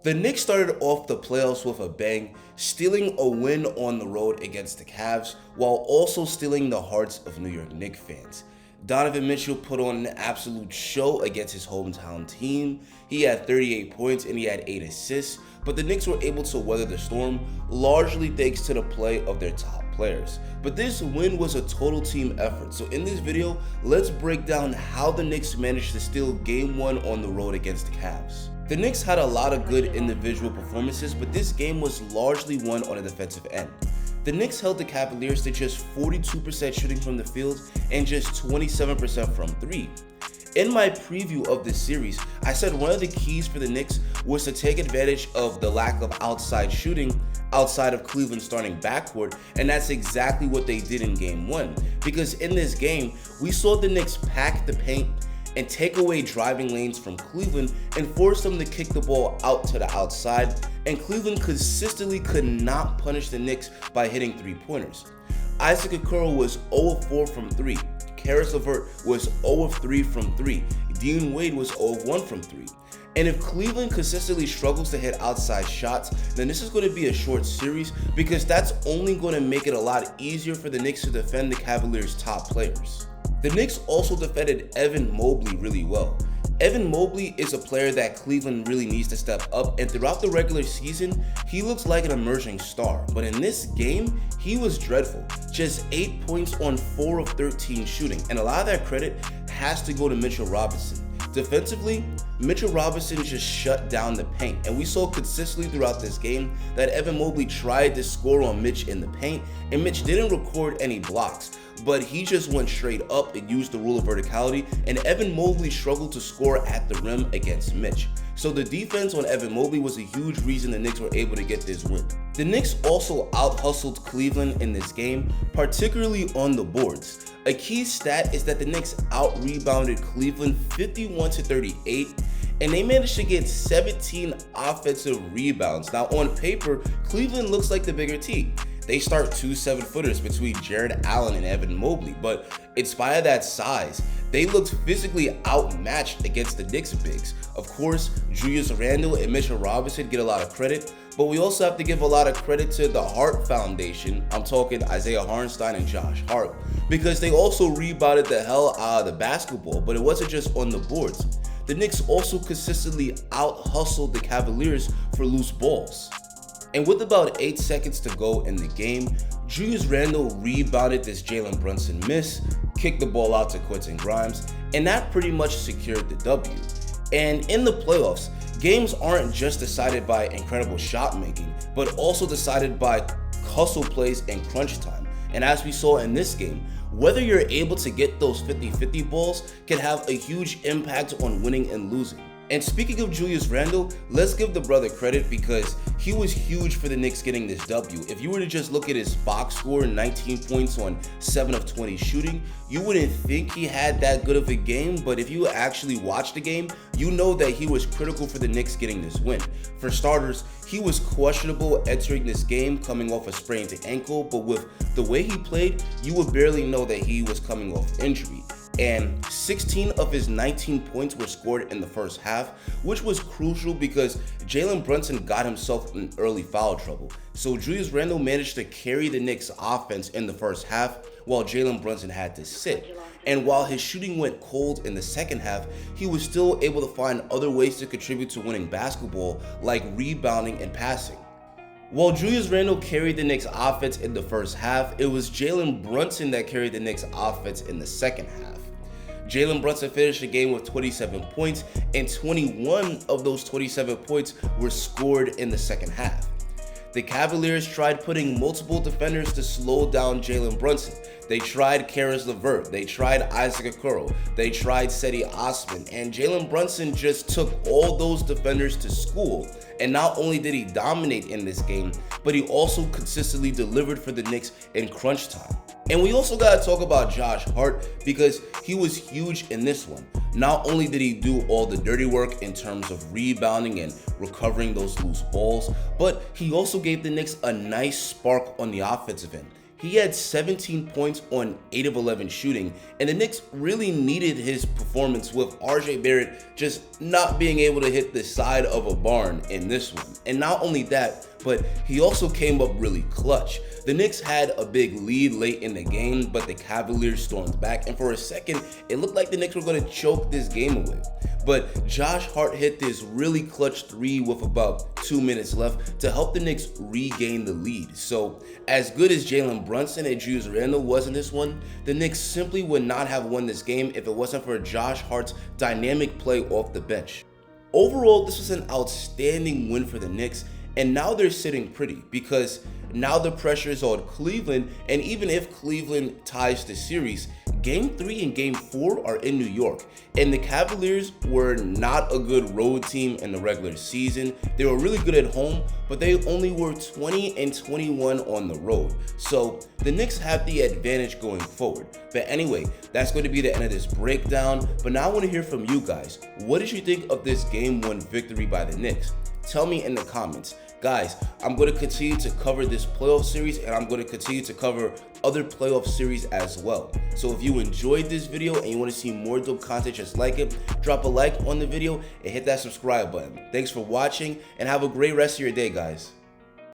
The Knicks started off the playoffs with a bang, stealing a win on the road against the Cavs, while also stealing the hearts of New York Knicks fans. Donovan Mitchell put on an absolute show against his hometown team. He had 38 points and he had 8 assists, but the Knicks were able to weather the storm, largely thanks to the play of their top players. But this win was a total team effort, so in this video, let's break down how the Knicks managed to steal Game 1 on the road against the Cavs. The Knicks had a lot of good individual performances, but this game was largely won on a defensive end. The Knicks held the Cavaliers to just 42% shooting from the field and just 27% from 3. In my preview of this series, I said one of the keys for the Knicks was to take advantage of the lack of outside shooting outside of Cleveland's starting backcourt, and that's exactly what they did in Game 1. Because in this game, we saw the Knicks pack the paint and take away driving lanes from Cleveland and force them to kick the ball out to the outside, and Cleveland consistently could not punish the Knicks by hitting three-pointers. Isaac Okoro was 0 of 4 from 3, Caris LeVert was 0 of 3 from 3, Dean Wade was 0 of 1 from 3. And if Cleveland consistently struggles to hit outside shots, then this is going to be a short series because that's only going to make it a lot easier for the Knicks to defend the Cavaliers' top players. The Knicks also defended Evan Mobley really well. Evan Mobley is a player that Cleveland really needs to step up, and throughout the regular season, he looks like an emerging star. But in this game, he was dreadful. Just 8 points on 4 of 13 shooting, and a lot of that credit has to go to Mitchell Robinson. Defensively, Mitchell Robinson just shut down the paint, and we saw consistently throughout this game that Evan Mobley tried to score on Mitch in the paint, and Mitch didn't record any blocks, but he just went straight up and used the rule of verticality, and Evan Mobley struggled to score at the rim against Mitch. So the defense on Evan Mobley was a huge reason the Knicks were able to get this win. The Knicks also out-hustled Cleveland in this game, particularly on the boards. A key stat is that the Knicks out-rebounded Cleveland 51-38, and they managed to get 17 offensive rebounds. Now on paper, Cleveland looks like the bigger team. They start 2 7-footers between Jared Allen and Evan Mobley, but in spite of that size, they looked physically outmatched against the Knicks bigs. Of course, Julius Randle and Mitchell Robinson get a lot of credit, but we also have to give a lot of credit to the Hart Foundation. I'm talking Isaiah Hartenstein and Josh Hart, because they also rebounded the hell out of the basketball, but it wasn't just on the boards. The Knicks also consistently out-hustled the Cavaliers for loose balls. And with about 8 seconds to go in the game, Julius Randle rebounded this Jalen Brunson miss, kicked the ball out to Quentin Grimes, and that pretty much secured the W. And in the playoffs, games aren't just decided by incredible shot making, but also decided by hustle plays and crunch time. And as we saw in this game, whether you're able to get those 50-50 balls can have a huge impact on winning and losing. And speaking of Julius Randle, let's give the brother credit because he was huge for the Knicks getting this W. If you were to just look at his box score, 19 points on 7 of 20 shooting, you wouldn't think he had that good of a game, but if you actually watch the game, you know that he was critical for the Knicks getting this win. For starters, he was questionable entering this game coming off a sprained ankle, but with the way he played, you would barely know that he was coming off injury. And 16 of his 19 points were scored in the first half, which was crucial because Jalen Brunson got himself in early foul trouble. So Julius Randle managed to carry the Knicks offense in the first half while Jalen Brunson had to sit. And while his shooting went cold in the second half, he was still able to find other ways to contribute to winning basketball, like rebounding and passing. While Julius Randle carried the Knicks offense in the first half, it was Jalen Brunson that carried the Knicks offense in the second half. Jalen Brunson finished the game with 27 points, and 21 of those 27 points were scored in the second half. The Cavaliers tried putting multiple defenders to slow down Jalen Brunson. They tried Caris LeVert, they tried Isaac Okoro, they tried Cedi Osman, and Jalen Brunson just took all those defenders to school. And not only did he dominate in this game, but he also consistently delivered for the Knicks in crunch time. And we also got to talk about Josh Hart because he was huge in this one. Not only did he do all the dirty work in terms of rebounding and recovering those loose balls, but he also gave the Knicks a nice spark on the offensive end. He had 17 points on 8 of 11 shooting, and the Knicks really needed his performance with RJ Barrett just not being able to hit the side of a barn in this one. And not only that, but he also came up really clutch. The Knicks had a big lead late in the game, but the Cavaliers stormed back, and for a second, it looked like the Knicks were going to choke this game away. But Josh Hart hit this really clutch 3 with about 2 minutes left to help the Knicks regain the lead. So as good as Jalen Brunson and Julius Randle was in this one, the Knicks simply would not have won this game if it wasn't for Josh Hart's dynamic play off the bench. Overall, this was an outstanding win for the Knicks, and now they're sitting pretty because now the pressure is on Cleveland, and even if Cleveland ties the series, Game 3 and Game 4 are in New York, and the Cavaliers were not a good road team in the regular season. They were really good at home, but they only were 20-21 on the road. So the Knicks have the advantage going forward. But anyway, that's going to be the end of this breakdown. But now I want to hear from you guys. What did you think of this Game 1 victory by the Knicks? Tell me in the comments. Guys, I'm going to continue to cover this playoff series, and I'm going to continue to cover other playoff series as well. So if you enjoyed this video and you want to see more dope content just like it, drop a like on the video and hit that subscribe button. Thanks for watching, and have a great rest of your day, guys.